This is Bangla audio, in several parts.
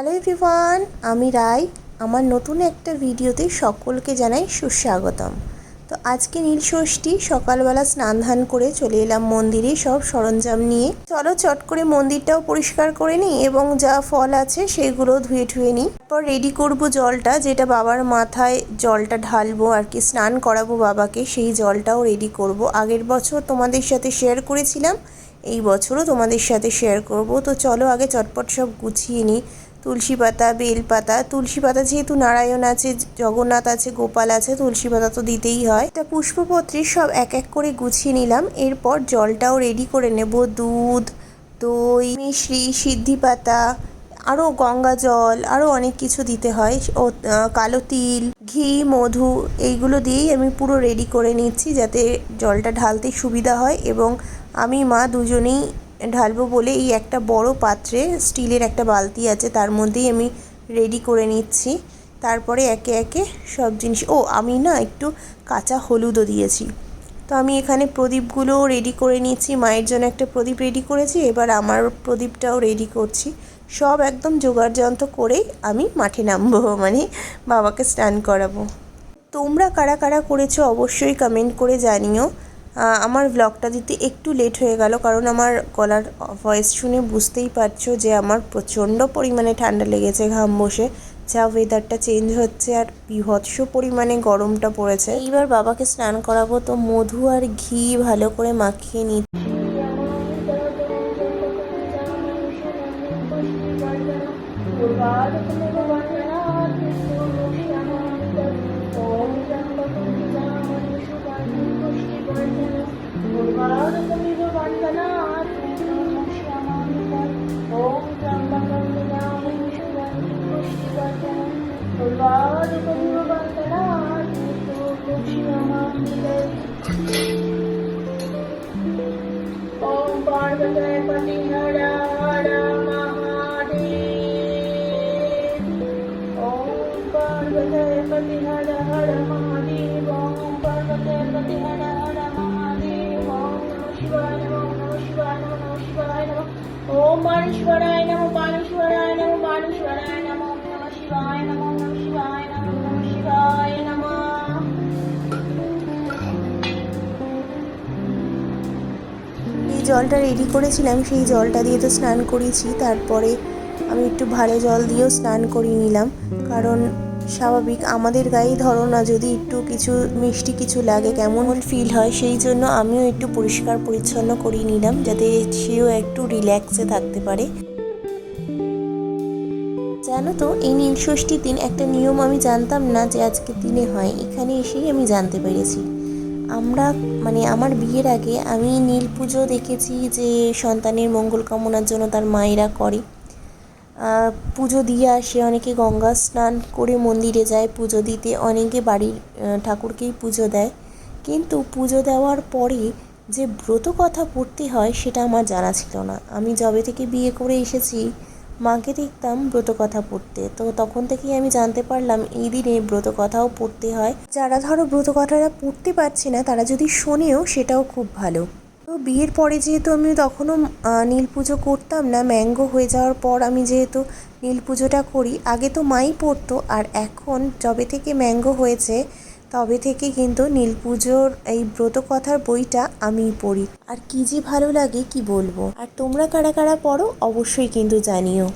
হ্যালো এভরিওয়ান, আমি রাই। আমার নতুন একটা ভিডিওতে সকলকে জানাই সুস্বাগতম। তো আজকে নীলষষ্ঠী, সকালবেলা স্নান ধান করে চলে এলাম মন্দিরে সব সরঞ্জাম নিয়ে। চলো চট করে মন্দিরটাও পরিষ্কার করে নিই এবং যা ফল আছে সেগুলো ধুয়ে ঠুয়ে নিই। তারপর রেডি করব জলটা, যেটা বাবার মাথায় জলটা ঢালবো আর কি, স্নান করাবো বাবাকে, সেই জলটাও রেডি করব। আগের বছর তোমাদের সাথে শেয়ার করেছিলাম, এই বছরও তোমাদের সাথে শেয়ার করব। তো চলো আগে চটপট সব গুছিয়ে নিই। তুলসী পাতা, বেলপাতা, তুলসী পাতা যেহেতু নারায়ণ আছে, জগন্নাথ আছে, গোপাল আছে, তুলসী পাতা তো দিতেই হয়। এটা পুষ্পপত্রে সব এক এক করে গুছিয়ে নিলাম। এরপর জলটাও রেডি করে নেব। দুধ, দই, মিশ্রি, সিদ্ধি পাতা, আরও গঙ্গা জল, আরও অনেক কিছু দিতে হয়, ও কালো তিল, ঘি, মধু, এইগুলো দিয়েই আমি পুরো রেডি করে নিচ্ছি যাতে জলটা ঢালতে সুবিধা হয়। এবং আমি মা দুজনেই ঢালবো বলে এই একটা বড় পাত্রে, স্টিলের একটা বালতি আছে, তার মধ্যেই আমি রেডি করে নিচ্ছি। তারপরে একে একে সব জিনিস, আমি না একটু কাঁচা হলুদও দিয়েছি। তো আমি এখানে প্রদীপগুলো রেডি করে নিচ্ছি। মায়ের জন্য একটা প্রদীপ রেডি করেছি, এবার আমার প্রদীপটাও রেডি করছি। সব একদম জোগাড়যন্ত্র করেই আমি মাঠে নামবো, মানে বাবাকে স্নান করাবো। তোমরা কারা কারা করেছো অবশ্যই কমেন্ট করে জানিও। আমার ব্লগটা দিতে একটু লেট হয়ে গেল, কারণ আমার গলার ভয়েস শুনে বুঝতেই পারছো যে আমার প্রচণ্ড পরিমাণে ঠান্ডা লেগেছে, ঘাম বসে, যা ওয়েদারটা চেঞ্জ হচ্ছে আর বীভৎস পরিমাণে গরমটা পড়েছে। এইবার বাবাকে স্নান করাবো, তো মধু আর ঘি ভালো করে মাখিয়ে নিই। জলটা রেডি করেছিলাম, সেই জলটা দিয়ে তো স্নান করিয়েছি। তারপরে আমি একটু ভালো জল দিয়েও স্নান করিয়ে নিলাম, কারণ স্বাভাবিক আমাদের গায়ে ধরো না যদি একটু কিছু মিষ্টি কিছু লাগে কেমন ফিল হয়, সেই জন্য আমিও একটু পরিষ্কার পরিচ্ছন্ন করিয়ে নিলাম যাতে সেও একটু রিল্যাক্সে থাকতে পারে। জানো তো, এই নীলষষ্ঠীর দিন একটা নিয়ম আমি জানতাম না যে আজকের দিনে হয়, এখানে এসেই আমি জানতে পেরেছি। আমরা আমার বিয়ের আগে আমি নীল পুজো দেখেছি যে সন্তানের মঙ্গল কামনার জন্য তার মায়েরা করে, পুজো দিয়ে আসে। অনেকে গঙ্গা স্নান করে মন্দিরে যায় পুজো দিতে, অনেকে বাড়ির ঠাকুরকেই পুজো দেয়। কিন্তু পুজো দেওয়ার পরে যে ব্রত কথা পড়তে হয় সেটা আমার জানা ছিল না। আমি যবে থেকে বিয়ে করে এসেছি মাকে দেখতাম ব্রত কথা পড়তে, তো তখন থেকেই আমি জানতে পারলাম এই দিনে ব্রত কথাও পড়তে হয়। যারা ধরো ব্রত কথাটা পড়তে পারছে না তারা যদি শোনেও সেটাও খুব ভালো। তো বিয়ের পরে যেহেতু আমি তখনও নীল পুজো করতাম না, ম্যাঙ্গো হয়ে যাওয়ার পর আমি যেহেতু নীল পুজোটা করি, আগে তো মাই পড়তো, আর এখন যবে থেকে ম্যাঙ্গো হয়েছে তবে থেকে কিন্তু নীল পুজোর এই ব্রত কথার বইটা আমিই পড়ি, আর কি যে ভালো লাগে কি বলবো। আর তোমরা কারা কারা পড়ো অবশ্যই কিন্তু জানিও।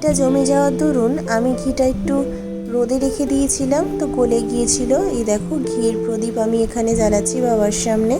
ঘিটা জমে যাওয়ার দরুন আমি ঘিটা একটু রোদে রেখে দিয়েছিলাম, তো গলে গিয়েছিল। এই দেখো ঘিয়ের প্রদীপ আমি এখানে জ্বালাচ্ছি বাবার সামনে।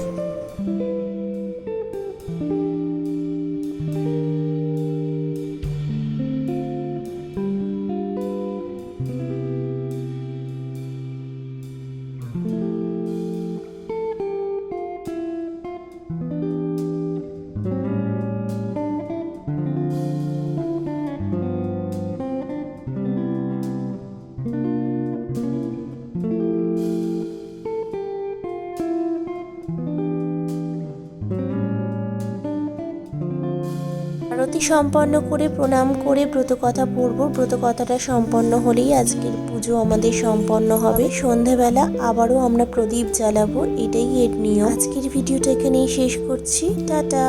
আরতি সম্পন্ন করে প্রণাম করে ব্রতকথা পড়ব। ব্রতকথাটা সম্পন্ন হলেই আজকের পুজো আমাদের সম্পন্ন হবে। সন্ধেবেলা আবারও আমরা প্রদীপ জ্বালাবো, এটাই এর নিয়ম। আজকের ভিডিওটা এখানেই শেষ করছি। টাটা।